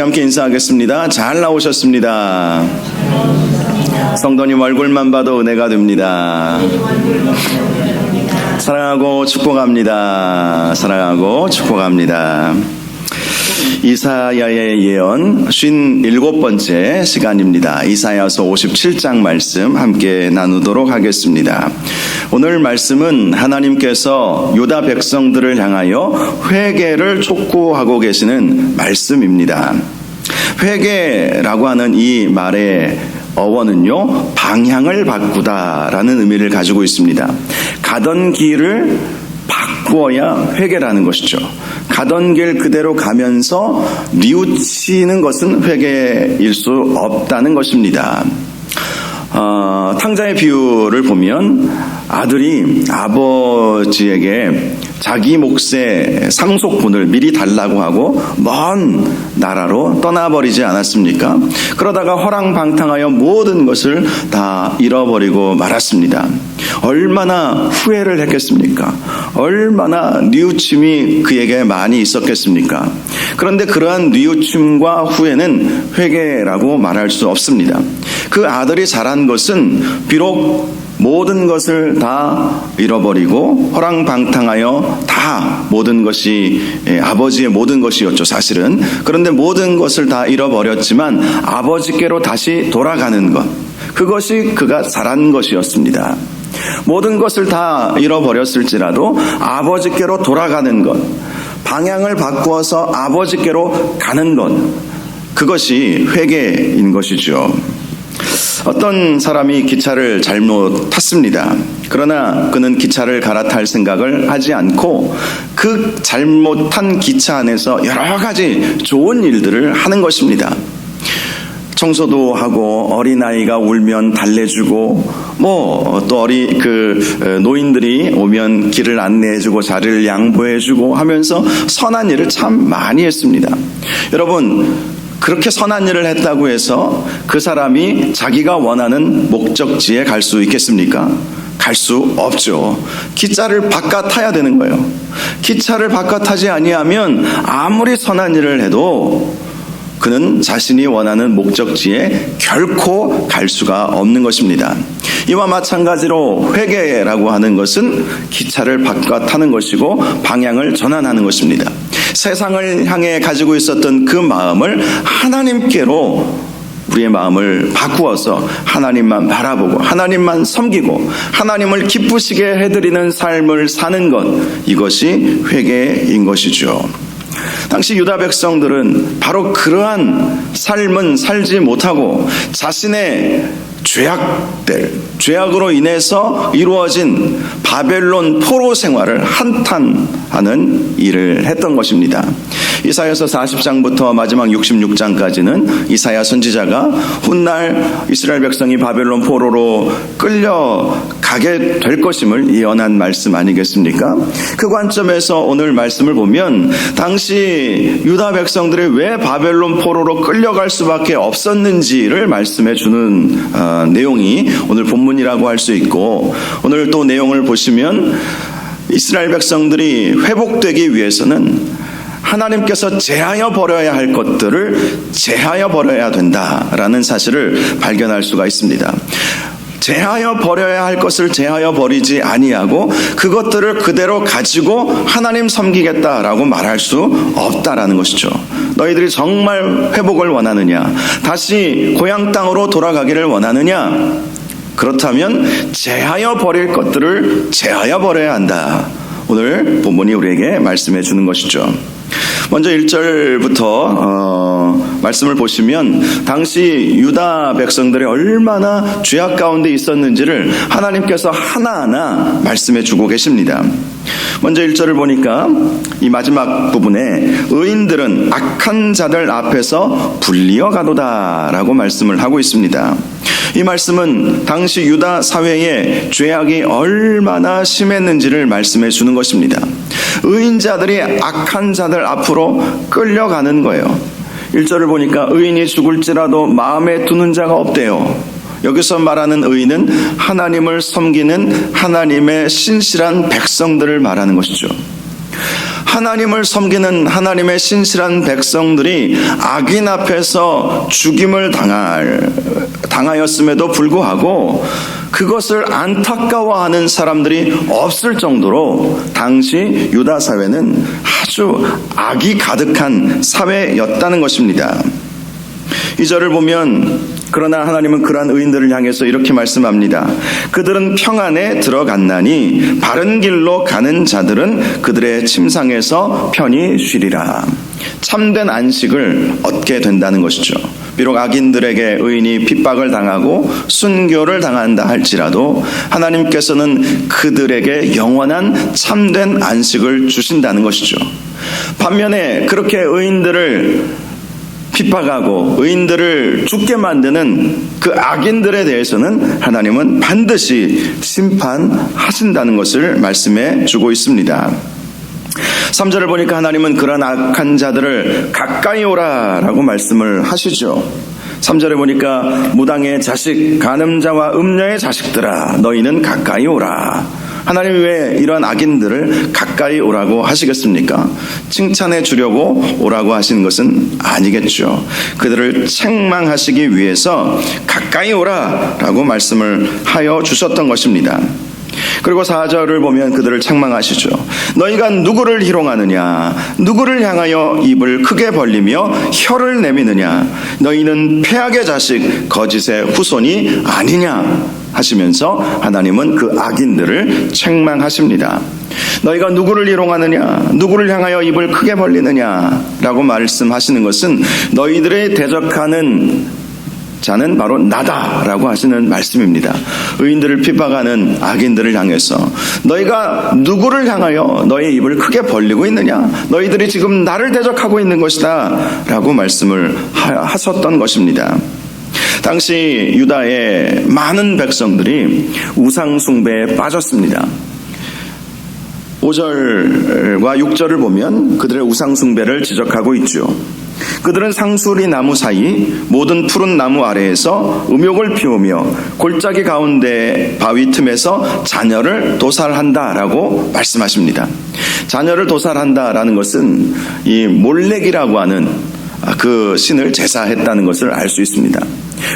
함께 인사하겠습니다. 잘 나오셨습니다. 성도님 얼굴만 봐도 은혜가 됩니다. 사랑하고 축복합니다. 사랑하고 축복합니다. 이사야의 예언 57번째 시간입니다. 이사야서 57장 말씀 함께 나누도록 하겠습니다. 오늘 말씀은 하나님께서 유다 백성들을 향하여 회개를 촉구하고 계시는 말씀입니다. 회개라고 하는 이 말의 어원은요, 방향을 바꾸다라는 의미를 가지고 있습니다. 가던 길을 바꾸어야 회개라는 것이죠. 가던 길 그대로 가면서 뉘우치는 것은 회개일 수 없다는 것입니다. 탕자의 비유를 보면 아들이 아버지에게 자기 몫의 상속분을 미리 달라고 하고 먼 나라로 떠나버리지 않았습니까? 그러다가 허랑방탕하여 모든 것을 다 잃어버리고 말았습니다. 얼마나 후회를 했겠습니까? 얼마나 뉘우침이 그에게 많이 있었겠습니까? 그런데 그러한 뉘우침과 후회는 회개라고 말할 수 없습니다. 그 아들이 잘한 것은 비록 모든 것을 다 잃어버리고 허랑방탕하여 다 모든 것이 아버지의 모든 것이었죠, 사실은. 그런데 모든 것을 다 잃어버렸지만 아버지께로 다시 돌아가는 것, 그것이 그가 잘한 것이었습니다. 모든 것을 다 잃어버렸을지라도 아버지께로 돌아가는 것, 방향을 바꾸어서 아버지께로 가는 것, 그것이 회개인 것이죠. 어떤 사람이 기차를 잘못 탔습니다. 그러나 그는 기차를 갈아탈 생각을 하지 않고 그 잘못한 기차 안에서 여러 가지 좋은 일들을 하는 것입니다. 청소도 하고 어린아이가 울면 달래주고 또 노인들이 오면 길을 안내해주고 자리를 양보해주고 하면서 선한 일을 참 많이 했습니다. 여러분, 그렇게 선한 일을 했다고 해서 그 사람이 자기가 원하는 목적지에 갈 수 있겠습니까? 갈 수 없죠. 기차를 바꿔 타야 되는 거예요. 기차를 바꿔 타지 아니하면 아무리 선한 일을 해도 그는 자신이 원하는 목적지에 결코 갈 수가 없는 것입니다. 이와 마찬가지로 회개라고 하는 것은 기차를 바꿔 타는 것이고 방향을 전환하는 것입니다. 세상을 향해 가지고 있었던 그 마음을 하나님께로 우리의 마음을 바꾸어서 하나님만 바라보고 하나님만 섬기고 하나님을 기쁘시게 해드리는 삶을 사는 것, 이것이 회개인 것이죠. 당시 유다 백성들은 바로 그러한 삶은 살지 못하고 자신의 죄악으로 인해서 이루어진 바벨론 포로 생활을 한탄하는 일을 했던 것입니다. 이사야서 40장부터 마지막 66장까지는 이사야 선지자가 훗날 이스라엘 백성이 바벨론 포로로 끌려가게 될 것임을 예언한 말씀 아니겠습니까? 그 관점에서 오늘 말씀을 보면 당시 유다 백성들이 왜 바벨론 포로로 끌려갈 수밖에 없었는지를 말씀해 주는 내용이 오늘 본문이라고 할 수 있고, 오늘 또 내용을 보시면 이스라엘 백성들이 회복되기 위해서는 하나님께서 제하여 버려야 할 것들을 제하여 버려야 된다라는 사실을 발견할 수가 있습니다. 제하여 버려야 할 것을 제하여 버리지 아니하고 그것들을 그대로 가지고 하나님 섬기겠다라고 말할 수 없다라는 것이죠. 너희들이 정말 회복을 원하느냐, 다시 고향 땅으로 돌아가기를 원하느냐, 그렇다면 제하여 버릴 것들을 제하여 버려야 한다. 오늘 본문이 우리에게 말씀해 주는 것이죠. 먼저 1절부터 말씀을 보시면 당시 유다 백성들이 얼마나 죄악 가운데 있었는지를 하나님께서 하나하나 말씀해 주고 계십니다. 먼저 1절을 보니까 이 마지막 부분에 의인들은 악한 자들 앞에서 불리어 가도다 라고 말씀을 하고 있습니다. 이 말씀은 당시 유다 사회의 죄악이 얼마나 심했는지를 말씀해 주는 것입니다. 의인자들이 악한 자들 앞으로 끌려가는 거예요. 1절을 보니까 의인이 죽을지라도 마음에 두는 자가 없대요. 여기서 말하는 의인은 하나님을 섬기는 하나님의 신실한 백성들을 말하는 것이죠. 하나님을 섬기는 하나님의 신실한 백성들이 악인 앞에서 죽임을 당하였음에도 불구하고 그것을 안타까워하는 사람들이 없을 정도로 당시 유다 사회는 아주 악이 가득한 사회였다는 것입니다. 이 절을 보면 그러나 하나님은 그러한 의인들을 향해서 이렇게 말씀합니다. 그들은 평안에 들어갔나니 바른 길로 가는 자들은 그들의 침상에서 편히 쉬리라. 참된 안식을 얻게 된다는 것이죠. 비록 악인들에게 의인이 핍박을 당하고 순교를 당한다 할지라도 하나님께서는 그들에게 영원한 참된 안식을 주신다는 것이죠. 반면에 그렇게 의인들을 핍박하고 의인들을 죽게 만드는 그 악인들에 대해서는 하나님은 반드시 심판하신다는 것을 말씀해 주고 있습니다. 3절을 보니까 하나님은 그런 악한 자들을 가까이 오라 라고 말씀을 하시죠. 3절에 보니까 무당의 자식, 간음자와 음녀의 자식들아 너희는 가까이 오라. 하나님이 왜 이런 악인들을 가까이 오라고 하시겠습니까? 칭찬해 주려고 오라고 하시는 것은 아니겠죠. 그들을 책망하시기 위해서 가까이 오라라고 말씀을 하여 주셨던 것입니다. 그리고 4절을 보면 그들을 책망하시죠. 너희가 누구를 희롱하느냐? 누구를 향하여 입을 크게 벌리며 혀를 내미느냐? 너희는 패악의 자식, 거짓의 후손이 아니냐? 하시면서 하나님은 그 악인들을 책망하십니다. 너희가 누구를 희롱하느냐? 누구를 향하여 입을 크게 벌리느냐? 라고 말씀하시는 것은 너희들의 대적하는 자는 바로 나다라고 하시는 말씀입니다. 의인들을 핍박하는 악인들을 향해서 너희가 누구를 향하여 너희 입을 크게 벌리고 있느냐? 너희들이 지금 나를 대적하고 있는 것이다 라고 말씀을 하셨던 것입니다. 당시 유다의 많은 백성들이 우상 숭배에 빠졌습니다. 5절과 6절을 보면 그들의 우상 숭배를 지적하고 있죠. 그들은 상수리 나무 사이 모든 푸른 나무 아래에서 음욕을 피우며 골짜기 가운데 바위 틈에서 자녀를 도살한다라고 말씀하십니다. 자녀를 도살한다라는 것은 이 몰렉이라고 하는 그 신을 제사했다는 것을 알 수 있습니다.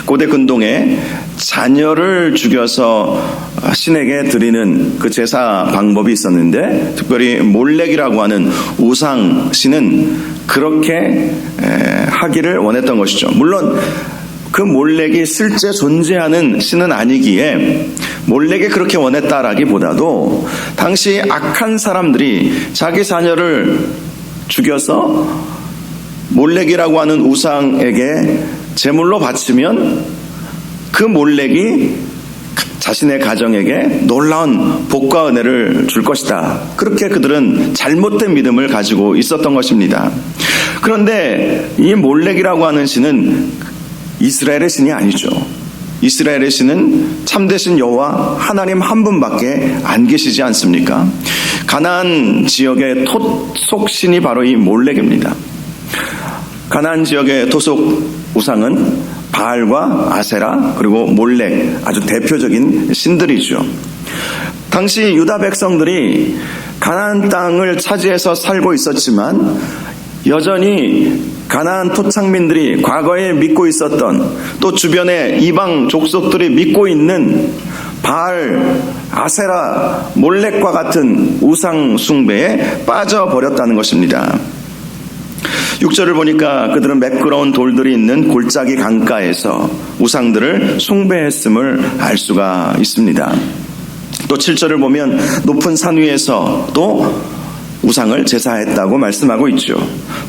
고대 근동에 자녀를 죽여서 신에게 드리는 그 제사 방법이 있었는데 특별히 몰렉이라고 하는 우상 신은 그렇게 하기를 원했던 것이죠. 물론 그 몰렉이 실제 존재하는 신은 아니기에 몰렉이 그렇게 원했다라기보다도 당시 악한 사람들이 자기 자녀를 죽여서 몰렉이라고 하는 우상에게 제물로 바치면 그 몰렉이 자신의 가정에게 놀라운 복과 은혜를 줄 것이다. 그렇게 그들은 잘못된 믿음을 가지고 있었던 것입니다. 그런데 이 몰렉이라고 하는 신은 이스라엘의 신이 아니죠. 이스라엘의 신은 참되신 여호와 하나님 한 분밖에 안 계시지 않습니까? 가나안 지역의 토속 신이 바로 이 몰렉입니다. 가나안 지역의 토속 우상은 바알과 아세라 그리고 몰렉 아주 대표적인 신들이죠. 당시 유다 백성들이 가나안 땅을 차지해서 살고 있었지만 여전히 가나안 토착민들이 과거에 믿고 있었던 또 주변의 이방 족속들이 믿고 있는 바알, 아세라, 몰렉과 같은 우상 숭배에 빠져버렸다는 것입니다. 6절을 보니까 그들은 매끄러운 돌들이 있는 골짜기 강가에서 우상들을 숭배했음을 알 수가 있습니다. 또 7절을 보면 높은 산 위에서 또 우상을 제사했다고 말씀하고 있죠.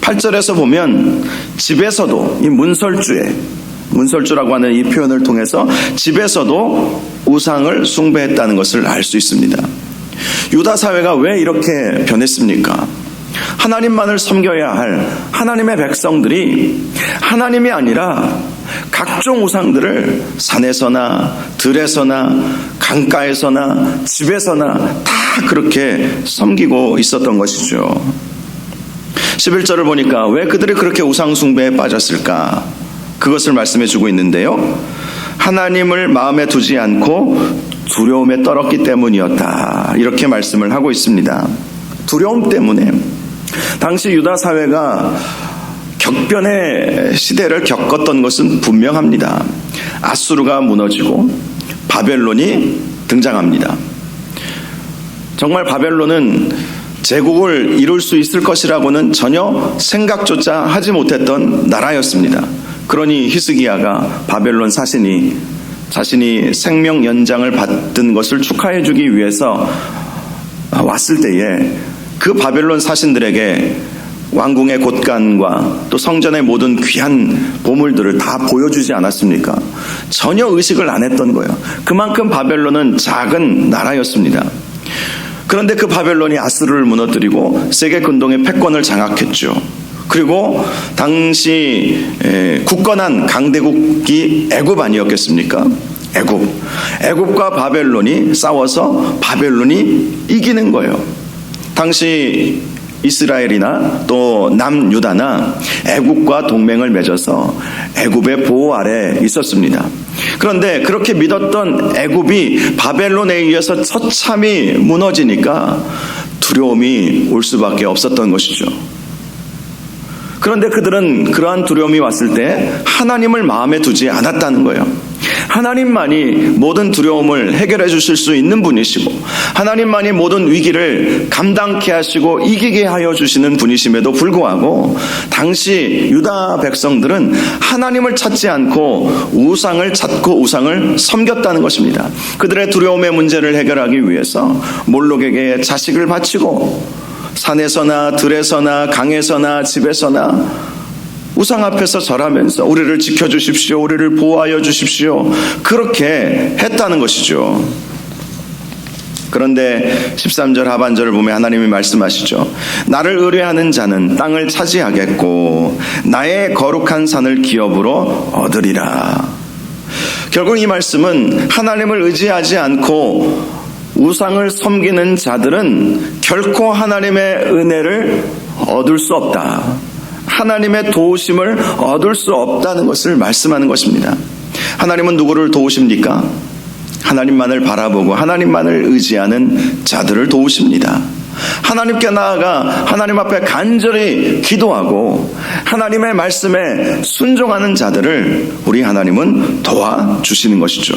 8절에서 보면 집에서도 이 문설주라고 하는 이 표현을 통해서 집에서도 우상을 숭배했다는 것을 알 수 있습니다. 유다 사회가 왜 이렇게 변했습니까? 하나님만을 섬겨야 할 하나님의 백성들이 하나님이 아니라 각종 우상들을 산에서나 들에서나 강가에서나 집에서나 다 그렇게 섬기고 있었던 것이죠. 11절을 보니까 왜 그들이 그렇게 우상 숭배에 빠졌을까? 그것을 말씀해 주고 있는데요. 하나님을 마음에 두지 않고 두려움에 떨었기 때문이었다. 이렇게 말씀을 하고 있습니다. 두려움 때문에 당시 유다 사회가 격변의 시대를 겪었던 것은 분명합니다. 아수르가 무너지고 바벨론이 등장합니다. 정말 바벨론은 제국을 이룰 수 있을 것이라고는 전혀 생각조차 하지 못했던 나라였습니다. 그러니 히스기야가 바벨론 사신이 자신이 생명 연장을 받은 것을 축하해 주기 위해서 왔을 때에 그 바벨론 사신들에게 왕궁의 곳간과 또 성전의 모든 귀한 보물들을 다 보여주지 않았습니까? 전혀 의식을 안 했던 거예요. 그만큼 바벨론은 작은 나라였습니다. 그런데 그 바벨론이 아수르를 무너뜨리고 세계 근동의 패권을 장악했죠. 그리고 당시 굳건한 강대국이 애굽 아니었겠습니까? 애굽과 바벨론이 싸워서 바벨론이 이기는 거예요. 당시 이스라엘이나 또 남유다나 애굽과 동맹을 맺어서 애굽의 보호 아래 있었습니다. 그런데 그렇게 믿었던 애굽이 바벨론에 의해서 처참히 무너지니까 두려움이 올 수밖에 없었던 것이죠. 그런데 그들은 그러한 두려움이 왔을 때 하나님을 마음에 두지 않았다는 거예요. 하나님만이 모든 두려움을 해결해 주실 수 있는 분이시고 하나님만이 모든 위기를 감당케 하시고 이기게 하여 주시는 분이심에도 불구하고 당시 유다 백성들은 하나님을 찾지 않고 우상을 찾고 우상을 섬겼다는 것입니다. 그들의 두려움의 문제를 해결하기 위해서 몰록에게 자식을 바치고 산에서나 들에서나 강에서나 집에서나 우상 앞에서 절하면서 우리를 지켜주십시오, 우리를 보호하여 주십시오, 그렇게 했다는 것이죠. 그런데 13절 하반절을 보면 하나님이 말씀하시죠. 나를 의뢰하는 자는 땅을 차지하겠고 나의 거룩한 산을 기업으로 얻으리라. 결국 이 말씀은 하나님을 의지하지 않고 우상을 섬기는 자들은 결코 하나님의 은혜를 얻을 수 없다, 하나님의 도우심을 얻을 수 없다는 것을 말씀하는 것입니다. 하나님은 누구를 도우십니까? 하나님만을 바라보고 하나님만을 의지하는 자들을 도우십니다. 하나님께 나아가 하나님 앞에 간절히 기도하고 하나님의 말씀에 순종하는 자들을 우리 하나님은 도와주시는 것이죠.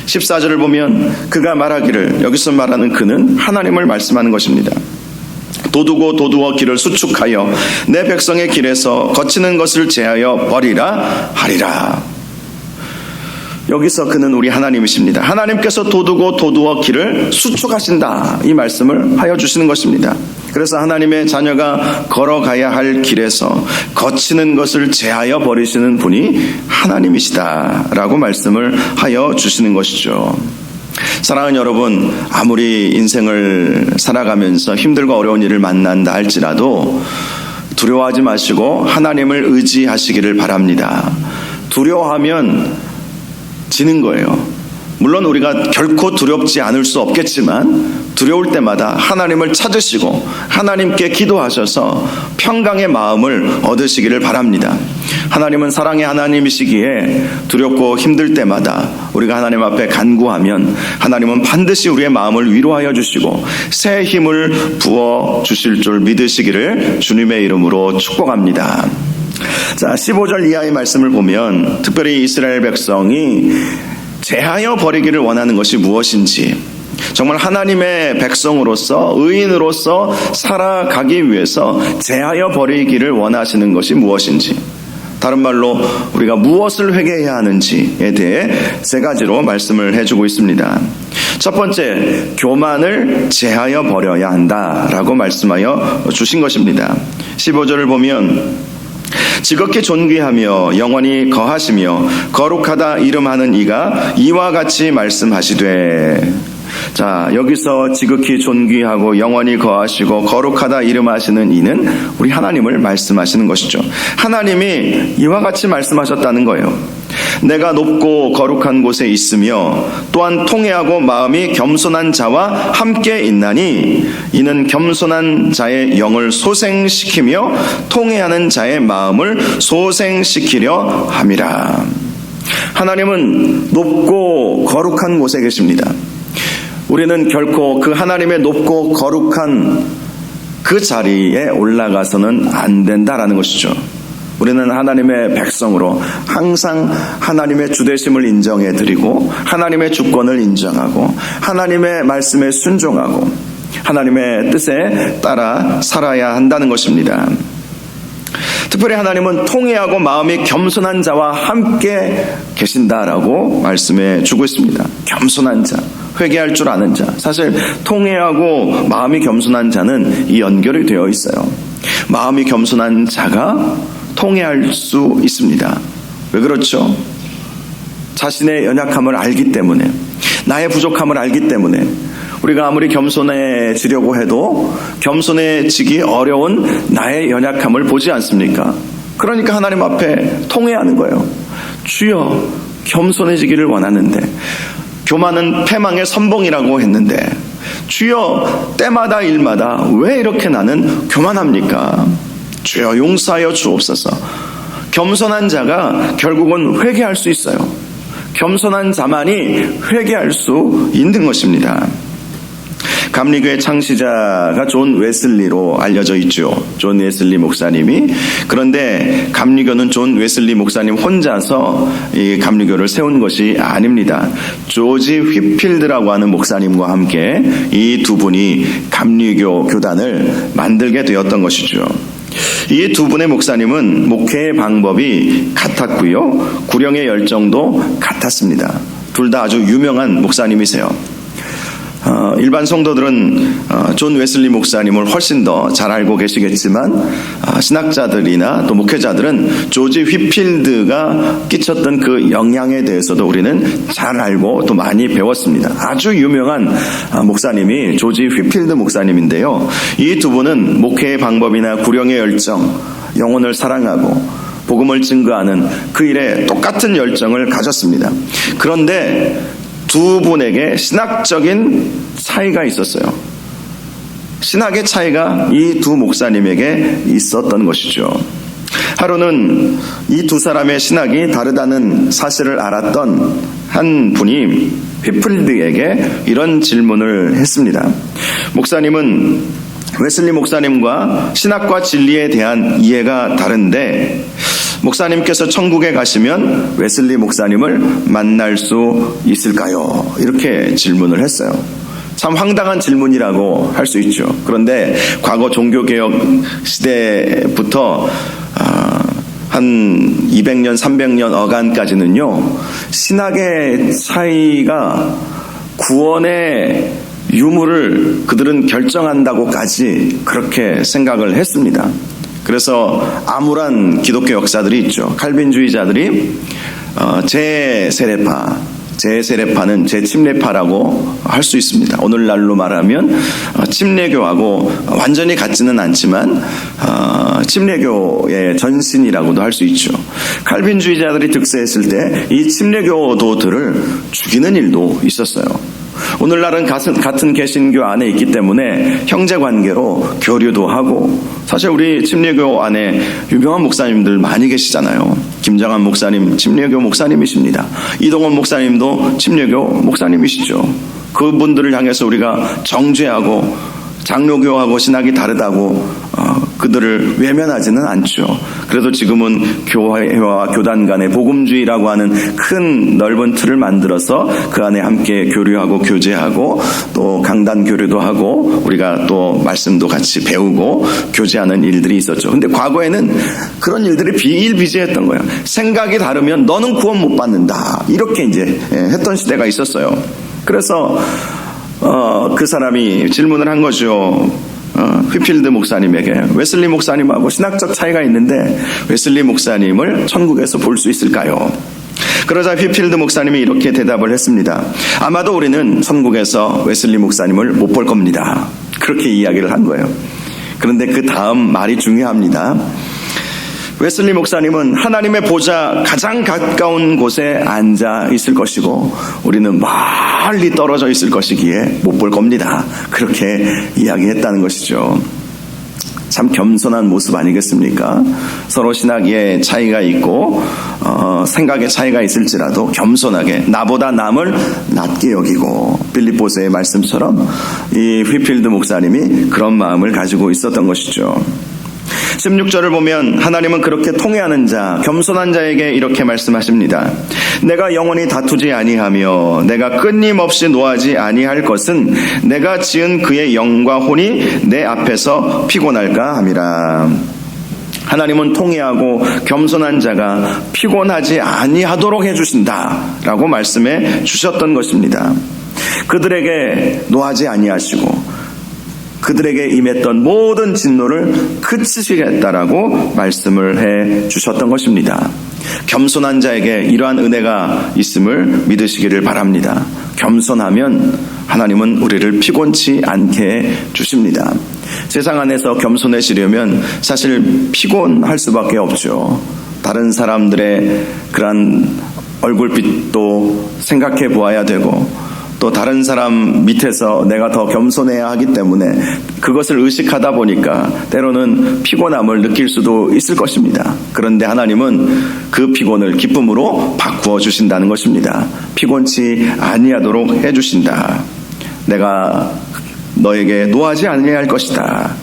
14절을 보면 그가 말하기를, 여기서 말하는 그는 하나님을 말씀하는 것입니다. 도두고 도두어 길을 수축하여 내 백성의 길에서 거치는 것을 제하여 버리라 하리라. 여기서 그는 우리 하나님이십니다. 하나님께서 도두고 도두어 길을 수축하신다, 이 말씀을 하여 주시는 것입니다. 그래서 하나님의 자녀가 걸어가야 할 길에서 거치는 것을 제하여 버리시는 분이 하나님이시다라고 말씀을 하여 주시는 것이죠. 사랑하는 여러분, 아무리 인생을 살아가면서 힘들고 어려운 일을 만난다 할지라도 두려워하지 마시고 하나님을 의지하시기를 바랍니다. 두려워하면 지는 거예요. 물론 우리가 결코 두렵지 않을 수 없겠지만 두려울 때마다 하나님을 찾으시고 하나님께 기도하셔서 평강의 마음을 얻으시기를 바랍니다. 하나님은 사랑의 하나님이시기에 두렵고 힘들 때마다 우리가 하나님 앞에 간구하면 하나님은 반드시 우리의 마음을 위로하여 주시고 새 힘을 부어 주실 줄 믿으시기를 주님의 이름으로 축복합니다. 자, 15절 이하의 말씀을 보면 특별히 이스라엘 백성이 제하여 버리기를 원하는 것이 무엇인지, 정말 하나님의 백성으로서 의인으로서 살아가기 위해서 제하여 버리기를 원하시는 것이 무엇인지, 다른 말로 우리가 무엇을 회개해야 하는지에 대해 세 가지로 말씀을 해주고 있습니다. 첫 번째, 교만을 제하여 버려야 한다라고 말씀하여 주신 것입니다. 15절을 보면 지극히 존귀하며 영원히 거하시며 거룩하다 이름하는 이가 이와 같이 말씀하시되. 자, 여기서 지극히 존귀하고 영원히 거하시고 거룩하다 이름하시는 이는 우리 하나님을 말씀하시는 것이죠. 하나님이 이와 같이 말씀하셨다는 거예요. 내가 높고 거룩한 곳에 있으며 또한 통회하고 마음이 겸손한 자와 함께 있나니 이는 겸손한 자의 영을 소생시키며 통회하는 자의 마음을 소생시키려 함이라. 하나님은 높고 거룩한 곳에 계십니다. 우리는 결코 그 하나님의 높고 거룩한 그 자리에 올라가서는 안 된다라는 것이죠. 우리는 하나님의 백성으로 항상 하나님의 주되심을 인정해 드리고 하나님의 주권을 인정하고 하나님의 말씀에 순종하고 하나님의 뜻에 따라 살아야 한다는 것입니다. 특별히 하나님은 통회하고 마음이 겸손한 자와 함께 계신다라고 말씀해 주고 있습니다. 겸손한 자, 회개할 줄 아는 자. 사실 통회하고 마음이 겸손한 자는 이 연결이 되어 있어요. 마음이 겸손한 자가 통회할 수 있습니다. 왜 그렇죠? 자신의 연약함을 알기 때문에, 나의 부족함을 알기 때문에 우리가 아무리 겸손해지려고 해도 겸손해지기 어려운 나의 연약함을 보지 않습니까? 그러니까 하나님 앞에 통회하는 거예요. 주여, 겸손해지기를 원하는데, 교만은 패망의 선봉이라고 했는데 주여, 때마다 일마다 왜 이렇게 나는 교만합니까? 주여, 용서하여 주옵소서. 겸손한 자가 결국은 회개할 수 있어요. 겸손한 자만이 회개할 수 있는 것입니다. 감리교의 창시자가 존 웨슬리로 알려져 있죠. 존 웨슬리 목사님이. 그런데 감리교는 존 웨슬리 목사님 혼자서 이 감리교를 세운 것이 아닙니다. 조지 휘필드라고 하는 목사님과 함께 이 두 분이 감리교 교단을 만들게 되었던 것이죠. 이 두 분의 목사님은 목회의 방법이 같았고요, 구령의 열정도 같았습니다. 둘 다 아주 유명한 목사님이세요. 일반 성도들은 존 웨슬리 목사님을 훨씬 더 잘 알고 계시겠지만 신학자들이나 또 목회자들은 조지 휘필드가 끼쳤던 그 영향에 대해서도 우리는 잘 알고 또 많이 배웠습니다. 아주 유명한 목사님이 조지 휘필드 목사님인데요. 이 두 분은 목회의 방법이나 구령의 열정, 영혼을 사랑하고 복음을 증거하는 그 일에 똑같은 열정을 가졌습니다. 그런데 두 분에게 신학적인 차이가 있었어요. 신학의 차이가 이 두 목사님에게 있었던 것이죠. 하루는 이 두 사람의 신학이 다르다는 사실을 알았던 한 분이 휘필드에게 이런 질문을 했습니다. 목사님은 웨슬리 목사님과 신학과 진리에 대한 이해가 다른데 목사님께서 천국에 가시면 웨슬리 목사님을 만날 수 있을까요? 이렇게 질문을 했어요. 참 황당한 질문이라고 할 수 있죠. 그런데 과거 종교개혁 시대부터 한 200년, 300년 어간까지는요, 신학의 차이가 구원의 유무를 그들은 결정한다고까지 그렇게 생각을 했습니다. 그래서 암울한 기독교 역사들이 있죠. 칼빈주의자들이 제세례파는 제침례파라고 할 수 있습니다. 오늘날로 말하면 침례교하고 완전히 같지는 않지만 침례교의 전신이라고도 할 수 있죠. 칼빈주의자들이 득세했을 때 이 침례교도들을 죽이는 일도 있었어요. 오늘날은 같은 개신교 안에 있기 때문에 형제관계로 교류도 하고, 사실 우리 침례교 안에 유명한 목사님들 많이 계시잖아요. 김정한 목사님 침례교 목사님이십니다. 이동원 목사님도 침례교 목사님이시죠. 그분들을 향해서 우리가 정죄하고 장로교하고 신학이 다르다고 그들을 외면하지는 않죠. 그래도 지금은 교회와 교단 간의 복음주의라고 하는 큰 넓은 틀을 만들어서 그 안에 함께 교류하고 교제하고 또 강단 교류도 하고 우리가 또 말씀도 같이 배우고 교제하는 일들이 있었죠. 근데 과거에는 그런 일들이 비일비재했던 거예요. 생각이 다르면 너는 구원 못 받는다, 이렇게 이제 했던 시대가 있었어요. 그래서 그 사람이 질문을 한 거죠. 휘필드 목사님에게 웨슬리 목사님하고 신학적 차이가 있는데 웨슬리 목사님을 천국에서 볼 수 있을까요? 그러자 휘필드 목사님이 이렇게 대답을 했습니다. 아마도 우리는 천국에서 웨슬리 목사님을 못 볼 겁니다. 그렇게 이야기를 한 거예요. 그런데 그 다음 말이 중요합니다. 웨슬리 목사님은 하나님의 보좌 가장 가까운 곳에 앉아 있을 것이고 우리는 멀리 떨어져 있을 것이기에 못 볼 겁니다. 그렇게 이야기했다는 것이죠. 참 겸손한 모습 아니겠습니까? 서로 신학의 차이가 있고 생각의 차이가 있을지라도 겸손하게 나보다 남을 낮게 여기고, 빌립보서의 말씀처럼 이 휘필드 목사님이 그런 마음을 가지고 있었던 것이죠. 16절을 보면 하나님은 그렇게 통회하는 자, 겸손한 자에게 이렇게 말씀하십니다. 내가 영원히 다투지 아니하며 내가 끊임없이 노하지 아니할 것은 내가 지은 그의 영과 혼이 내 앞에서 피곤할까 함이라. 하나님은 통회하고 겸손한 자가 피곤하지 아니하도록 해주신다라고 말씀해 주셨던 것입니다. 그들에게 노하지 아니하시고 그들에게 임했던 모든 진노를 그치시겠다라고 말씀을 해 주셨던 것입니다. 겸손한 자에게 이러한 은혜가 있음을 믿으시기를 바랍니다. 겸손하면 하나님은 우리를 피곤치 않게 해 주십니다. 세상 안에서 겸손해지려면 사실 피곤할 수밖에 없죠. 다른 사람들의 그런 얼굴빛도 생각해 보아야 되고, 또 다른 사람 밑에서 내가 더 겸손해야 하기 때문에 그것을 의식하다 보니까 때로는 피곤함을 느낄 수도 있을 것입니다. 그런데 하나님은 그 피곤을 기쁨으로 바꾸어 주신다는 것입니다. 피곤치 아니하도록 해주신다. 내가 너에게 노하지 아니할 것이다.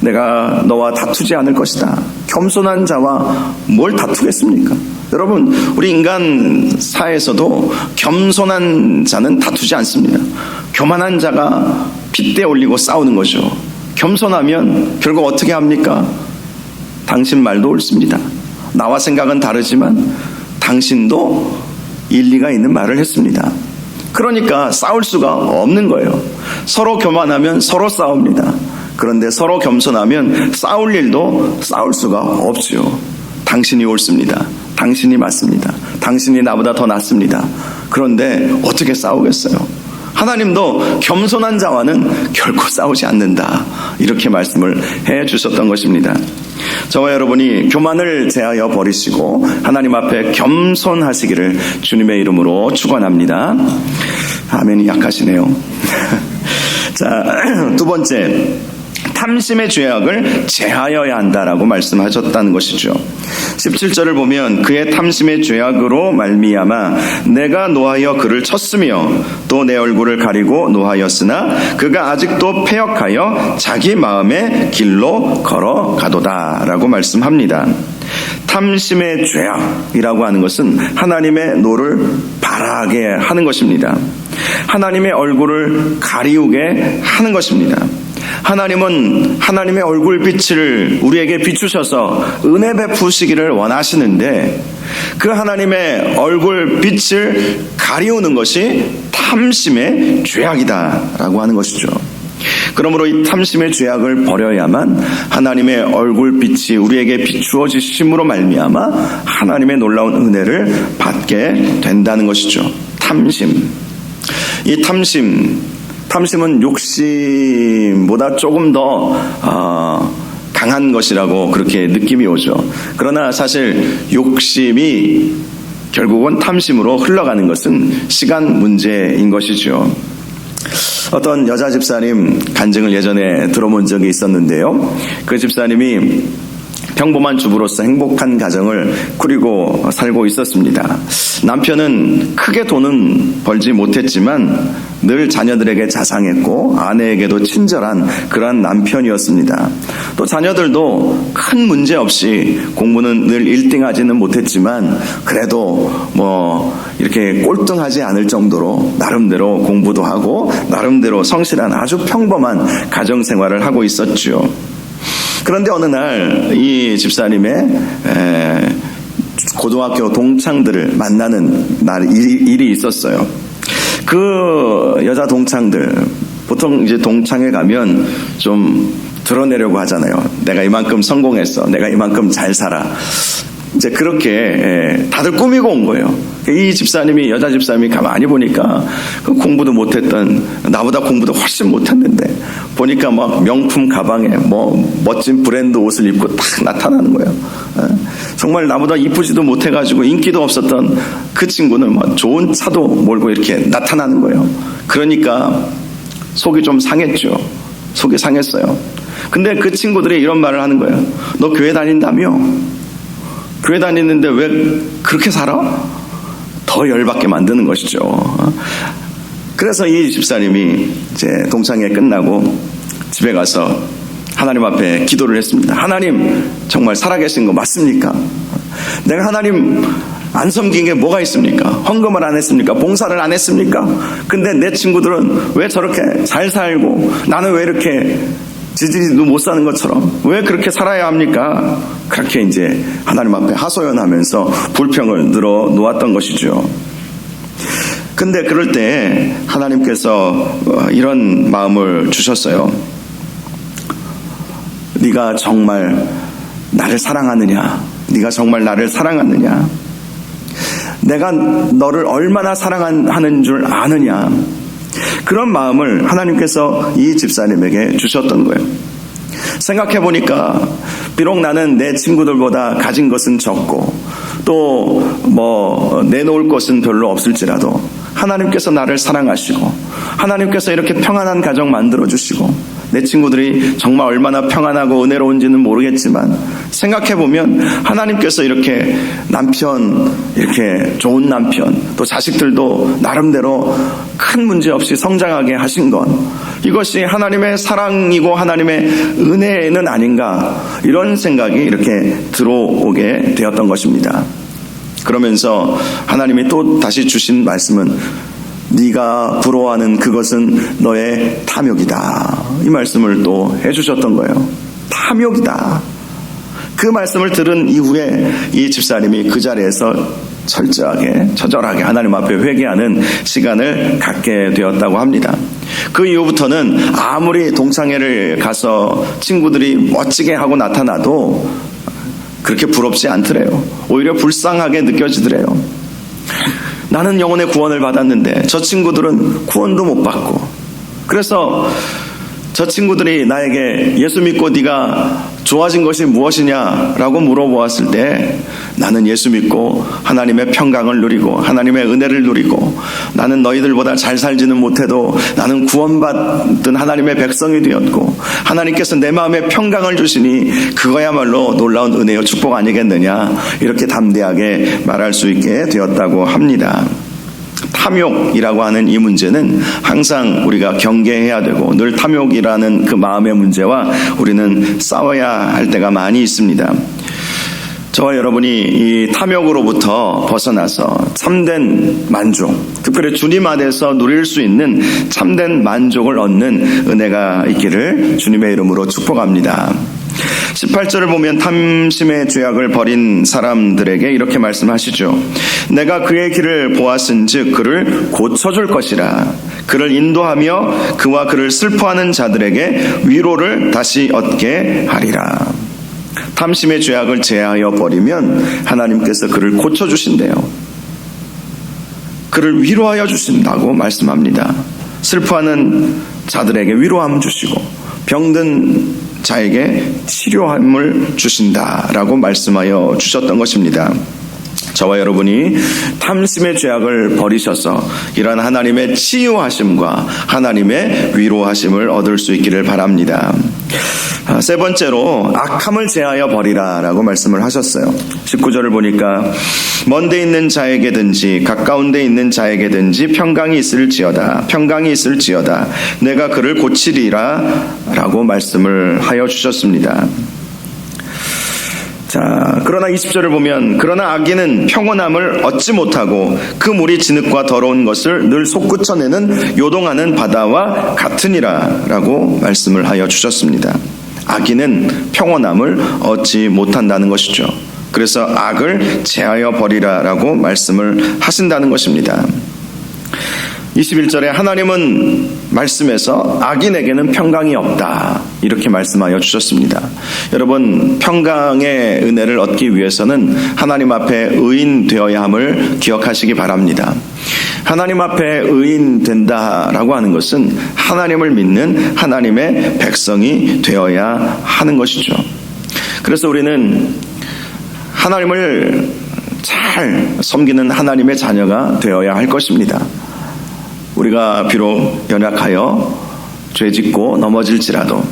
내가 너와 다투지 않을 것이다. 겸손한 자와 뭘 다투겠습니까? 여러분, 우리 인간 사회에서도 겸손한 자는 다투지 않습니다. 교만한 자가 핏대 올리고 싸우는 거죠. 겸손하면 결국 어떻게 합니까? 당신 말도 옳습니다. 나와 생각은 다르지만 당신도 일리가 있는 말을 했습니다. 그러니까 싸울 수가 없는 거예요. 서로 교만하면 서로 싸웁니다. 그런데 서로 겸손하면 싸울 일도 싸울 수가 없지요. 당신이 옳습니다. 당신이 맞습니다. 당신이 나보다 더 낫습니다. 그런데 어떻게 싸우겠어요? 하나님도 겸손한 자와는 결코 싸우지 않는다. 이렇게 말씀을 해 주셨던 것입니다. 저와 여러분이 교만을 제하여 버리시고 하나님 앞에 겸손하시기를 주님의 이름으로 축원합니다. 아멘이 약하시네요. 자, 두 번째, 탐심의 죄악을 제하여야 한다라고 말씀하셨다는 것이죠. 17절을 보면 그의 탐심의 죄악으로 말미암아 내가 노하여 그를 쳤으며 또 내 얼굴을 가리고 노하였으나 그가 아직도 패역하여 자기 마음의 길로 걸어가도다 라고 말씀합니다. 탐심의 죄악이라고 하는 것은 하나님의 노를 바라게 하는 것입니다. 하나님의 얼굴을 가리우게 하는 것입니다. 하나님은 하나님의 얼굴빛을 우리에게 비추셔서 은혜 베푸시기를 원하시는데 그 하나님의 얼굴빛을 가리우는 것이 탐심의 죄악이다라고 하는 것이죠. 그러므로 이 탐심의 죄악을 버려야만 하나님의 얼굴빛이 우리에게 비추어지심으로 말미암아 하나님의 놀라운 은혜를 받게 된다는 것이죠. 탐심. 이 탐심은 욕심보다 조금 더 강한 것이라고 그렇게 느낌이 오죠. 그러나 사실 욕심이 결국은 탐심으로 흘러가는 것은 시간 문제인 것이죠. 어떤 여자 집사님 간증을 예전에 들어본 적이 있었는데요. 그 집사님이 평범한 주부로서 행복한 가정을 꾸리고 살고 있었습니다. 남편은 크게 돈은 벌지 못했지만 늘 자녀들에게 자상했고 아내에게도 친절한 그러한 남편이었습니다. 또 자녀들도 큰 문제 없이 공부는 늘 1등하지는 못했지만 그래도 이렇게 꼴등하지 않을 정도로 나름대로 공부도 하고 나름대로 성실한 아주 평범한 가정생활을 하고 있었죠. 그런데 어느 날 이 집사님의 고등학교 동창들을 만나는 일이 있었어요. 그 여자 동창들, 보통 이제 동창회 가면 좀 드러내려고 하잖아요. 내가 이만큼 성공했어. 내가 이만큼 잘 살아. 이제 그렇게 다들 꾸미고 온 거예요. 이 집사님이, 여자 집사님이 가만히 보니까 그 공부도 못했던, 나보다 공부도 훨씬 못했는데 보니까 막 명품 가방에 멋진 브랜드 옷을 입고 딱 나타나는 거예요. 정말 나보다 이쁘지도 못해가지고 인기도 없었던 그 친구는 막 좋은 차도 몰고 이렇게 나타나는 거예요. 그러니까 속이 좀 상했죠. 속이 상했어요. 근데 그 친구들이 이런 말을 하는 거예요. 너 교회 다닌다며? 교회 다니는데 왜 그렇게 살아? 더 열받게 만드는 것이죠. 그래서 이 집사님이 이제 동창회 끝나고 집에 가서 하나님 앞에 기도를 했습니다. 하나님, 정말 살아계신 거 맞습니까? 내가 하나님 안 섬긴 게 뭐가 있습니까? 헌금을 안 했습니까? 봉사를 안 했습니까? 근데 내 친구들은 왜 저렇게 잘 살고 나는 왜 이렇게 지지리도 못 사는 것처럼 왜 그렇게 살아야 합니까? 그렇게 이제 하나님 앞에 하소연하면서 불평을 늘어 놓았던 것이죠. 근데 그럴 때 하나님께서 이런 마음을 주셨어요. 네가 정말 나를 사랑하느냐? 네가 정말 나를 사랑하느냐? 내가 너를 얼마나 사랑하는 줄 아느냐? 그런 마음을 하나님께서 이 집사님에게 주셨던 거예요. 생각해 보니까 비록 나는 내 친구들보다 가진 것은 적고 또 내놓을 것은 별로 없을지라도 하나님께서 나를 사랑하시고 하나님께서 이렇게 평안한 가정 만들어 주시고 내 친구들이 정말 얼마나 평안하고 은혜로운지는 모르겠지만 생각해보면 하나님께서 이렇게 남편, 이렇게 좋은 남편, 또 자식들도 나름대로 큰 문제 없이 성장하게 하신 것, 이것이 하나님의 사랑이고 하나님의 은혜는 아닌가, 이런 생각이 이렇게 들어오게 되었던 것입니다. 그러면서 하나님이 또 다시 주신 말씀은 네가 부러워하는 그것은 너의 탐욕이다. 이 말씀을 또 해주셨던 거예요. 탐욕이다. 그 말씀을 들은 이후에 이 집사님이 그 자리에서 철저하게 처절하게 하나님 앞에 회개하는 시간을 갖게 되었다고 합니다. 그 이후부터는 아무리 동창회를 가서 친구들이 멋지게 하고 나타나도 그렇게 부럽지 않더래요. 오히려 불쌍하게 느껴지더래요. 나는 영혼의 구원을 받았는데 저 친구들은 구원도 못 받고, 그래서 저 친구들이 나에게 예수 믿고 네가 좋아진 것이 무엇이냐라고 물어보았을 때 나는 예수 믿고 하나님의 평강을 누리고 하나님의 은혜를 누리고 나는 너희들보다 잘 살지는 못해도 나는 구원받은 하나님의 백성이 되었고 하나님께서 내 마음에 평강을 주시니 그거야말로 놀라운 은혜요 축복 아니겠느냐, 이렇게 담대하게 말할 수 있게 되었다고 합니다. 탐욕이라고 하는 이 문제는 항상 우리가 경계해야 되고 늘 탐욕이라는 그 마음의 문제와 우리는 싸워야 할 때가 많이 있습니다. 저와 여러분이 이 탐욕으로부터 벗어나서 참된 만족, 특별히 주님 안에서 누릴 수 있는 참된 만족을 얻는 은혜가 있기를 주님의 이름으로 축복합니다. 18절을 보면 탐심의 죄악을 벌인 사람들에게 이렇게 말씀하시죠. 내가 그의 길을 보았은즉 그를 고쳐줄 것이라. 그를 인도하며 그와 그를 슬퍼하는 자들에게 위로를 다시 얻게 하리라. 탐심의 죄악을 제하여 버리면 하나님께서 그를 고쳐주신대요. 그를 위로하여 주신다고 말씀합니다. 슬퍼하는 자들에게 위로함 주시고 병든 자에게 치료함을 주신다라고 말씀하여 주셨던 것입니다. 저와 여러분이 탐심의 죄악을 버리셔서 이런 하나님의 치유하심과 하나님의 위로하심을 얻을 수 있기를 바랍니다. 세 번째로 악함을 제하여 버리라 라고 말씀을 하셨어요. 19절을 보니까 먼데 있는 자에게든지 가까운 데 있는 자에게든지 평강이 있을지어다 내가 그를 고치리라 라고 말씀을 하여 주셨습니다. 자, 그러나 20절을 보면 그러나 악인은 평온함을 얻지 못하고 그 물이 진흙과 더러운 것을 늘 솟구쳐내는 요동하는 바다와 같으니라 라고 말씀을 하여 주셨습니다. 악인은 평온함을 얻지 못한다는 것이죠. 그래서 악을 제하여 버리라 라고 말씀을 하신다는 것입니다. 21절에 하나님은 말씀에서 악인에게는 평강이 없다 이렇게 말씀하여 주셨습니다. 여러분, 평강의 은혜를 얻기 위해서는 하나님 앞에 의인 되어야 함을 기억하시기 바랍니다. 하나님 앞에 의인 된다라고 하는 것은 하나님을 믿는 하나님의 백성이 되어야 하는 것이죠. 그래서 우리는 하나님을 잘 섬기는 하나님의 자녀가 되어야 할 것입니다. 우리가 비록 연약하여 죄짓고 넘어질지라도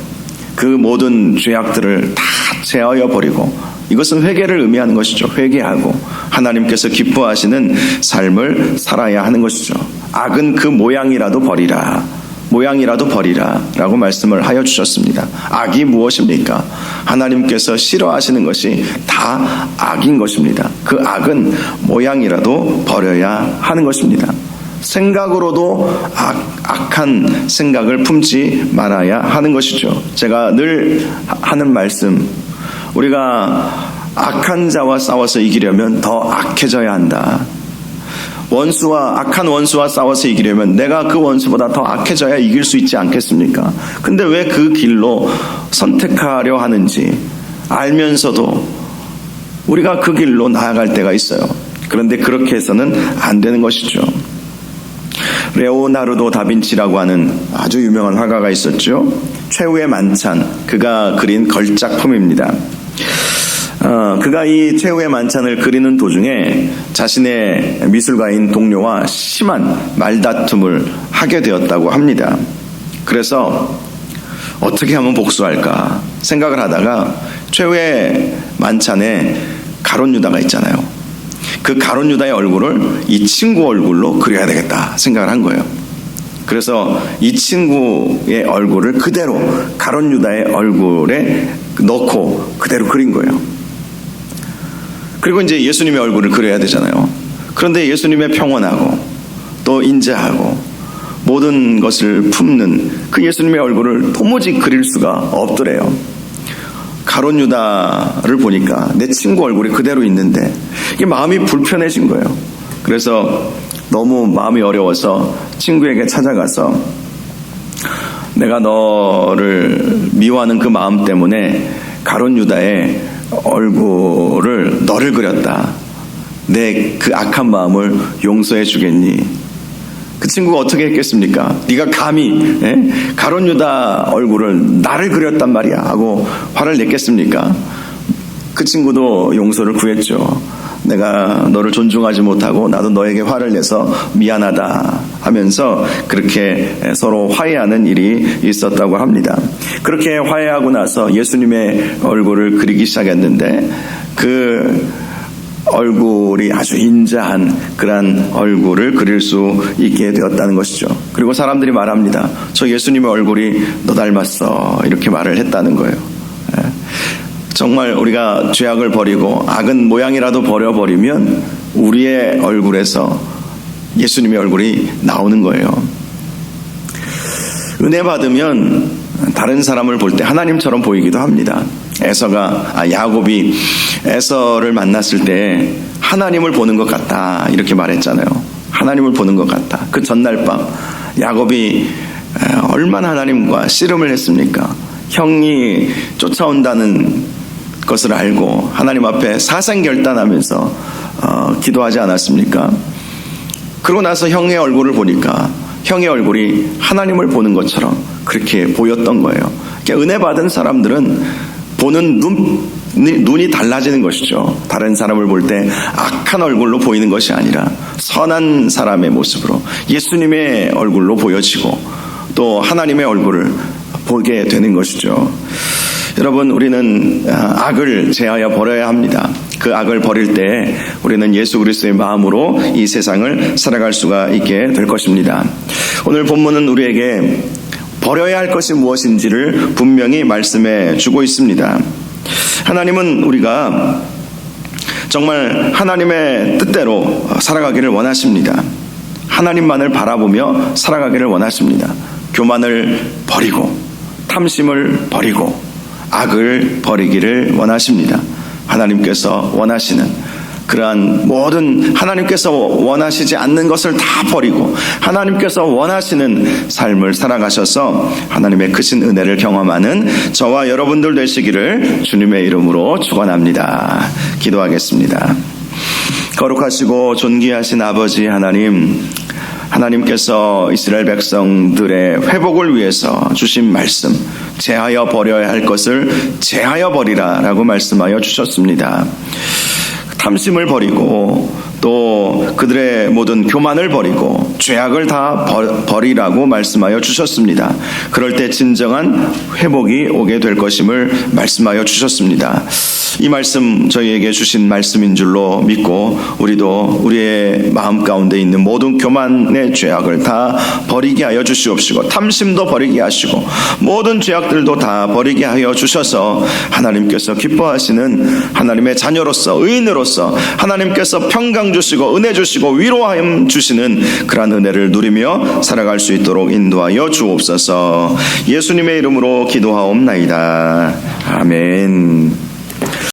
그 모든 죄악들을 다 제하여 버리고 이것은 회개를 의미하는 것이죠. 회개하고 하나님께서 기뻐하시는 삶을 살아야 하는 것이죠. 악은 그 모양이라도 버리라. 모양이라도 버리라 라고 말씀을 하여 주셨습니다. 악이 무엇입니까? 하나님께서 싫어하시는 것이 다 악인 것입니다. 그 악은 모양이라도 버려야 하는 것입니다. 생각으로도 악한 생각을 품지 말아야 하는 것이죠. 제가 늘 하는 말씀, 우리가 악한 자와 싸워서 이기려면 더 악해져야 한다. 악한 원수와 싸워서 이기려면 내가 그 원수보다 더 악해져야 이길 수 있지 않겠습니까? 근데 왜 그 길로 선택하려 하는지 알면서도 우리가 그 길로 나아갈 때가 있어요. 그런데 그렇게 해서는 안 되는 것이죠. 레오나르도 다빈치라고 하는 아주 유명한 화가가 있었죠. 최후의 만찬, 그가 그린 걸작품입니다. 그가 이 최후의 만찬을 그리는 도중에 자신의 미술가인 동료와 심한 말다툼을 하게 되었다고 합니다. 그래서 어떻게 하면 복수할까 생각을 하다가 최후의 만찬에 가룟 유다가 있잖아요. 그 가룟 유다의 얼굴을 이 친구 얼굴로 그려야 되겠다 생각을 한 거예요. 그래서 이 친구의 얼굴을 그대로 가룟 유다의 얼굴에 넣고 그대로 그린 거예요. 그리고 이제 예수님의 얼굴을 그려야 되잖아요. 그런데 예수님의 평온하고 또 인자하고 모든 것을 품는 그 예수님의 얼굴을 도무지 그릴 수가 없더래요. 가룟 유다를 보니까 내 친구 얼굴이 그대로 있는데 이게 마음이 불편해진 거예요. 그래서 너무 마음이 어려워서 친구에게 찾아가서 내가 너를 미워하는 그 마음 때문에 가룟 유다의 얼굴을 너를 그렸다. 내 그 악한 마음을 용서해 주겠니? 그 친구가 어떻게 했겠습니까? 네가 감히 가룟 유다 얼굴을 나를 그렸단 말이야 하고 화를 냈겠습니까? 그 친구도 용서를 구했죠. 내가 너를 존중하지 못하고 나도 너에게 화를 내서 미안하다 하면서 그렇게 서로 화해하는 일이 있었다고 합니다. 그렇게 화해하고 나서 예수님의 얼굴을 그리기 시작했는데 그 얼굴이 아주 인자한 그런 얼굴을 그릴 수 있게 되었다는 것이죠. 그리고 사람들이 말합니다. 저 예수님의 얼굴이 너 닮았어 이렇게 말을 했다는 거예요. 정말 우리가 죄악을 버리고 악은 모양이라도 버려버리면 우리의 얼굴에서 예수님의 얼굴이 나오는 거예요. 은혜 받으면 다른 사람을 볼 때 하나님처럼 보이기도 합니다. 야곱이 에서를 만났을 때 하나님을 보는 것 같다 이렇게 말했잖아요. 하나님을 보는 것 같다. 그 전날 밤 야곱이 얼마나 하나님과 씨름을 했습니까? 형이 쫓아온다는 것을 알고 하나님 앞에 사생결단하면서 기도하지 않았습니까? 그러고 나서 형의 얼굴을 보니까 형의 얼굴이 하나님을 보는 것처럼 그렇게 보였던 거예요. 은혜 받은 사람들은 보는 눈이 달라지는 것이죠. 다른 사람을 볼 때 악한 얼굴로 보이는 것이 아니라 선한 사람의 모습으로 예수님의 얼굴로 보여지고 또 하나님의 얼굴을 보게 되는 것이죠. 여러분, 우리는 악을 제하여 버려야 합니다. 그 악을 버릴 때 우리는 예수 그리스도의 마음으로 이 세상을 살아갈 수가 있게 될 것입니다. 오늘 본문은 우리에게 버려야 할 것이 무엇인지를 분명히 말씀해 주고 있습니다. 하나님은 우리가 정말 하나님의 뜻대로 살아가기를 원하십니다. 하나님만을 바라보며 살아가기를 원하십니다. 교만을 버리고 탐심을 버리고 악을 버리기를 원하십니다. 하나님께서 원하시는 그러한 모든 하나님께서 원하시지 않는 것을 다 버리고 하나님께서 원하시는 삶을 살아가셔서 하나님의 크신 은혜를 경험하는 저와 여러분들 되시기를 주님의 이름으로 축원합니다. 기도하겠습니다. 거룩하시고 존귀하신 아버지 하나님, 하나님께서 이스라엘 백성들의 회복을 위해서 주신 말씀, 제하여 버려야 할 것을 제하여 버리라 라고 말씀하여 주셨습니다. 탐심을 버리고 또 그들의 모든 교만을 버리고 죄악을 다 버리라고 말씀하여 주셨습니다. 그럴 때 진정한 회복이 오게 될 것임을 말씀하여 주셨습니다. 이 말씀 저희에게 주신 말씀인 줄로 믿고 우리도 우리의 마음 가운데 있는 모든 교만의 죄악을 다 버리게 하여 주시옵시고 탐심도 버리게 하시고 모든 죄악들도 다 버리게 하여 주셔서 하나님께서 기뻐하시는 하나님의 자녀로서 의인으로서 하나님께서 평강 주시고 은혜 주시고 위로함 주시는 그러한 은혜를 누리며 살아갈 수 있도록 인도하여 주옵소서. 예수님의 이름으로 기도하옵나이다. 아멘.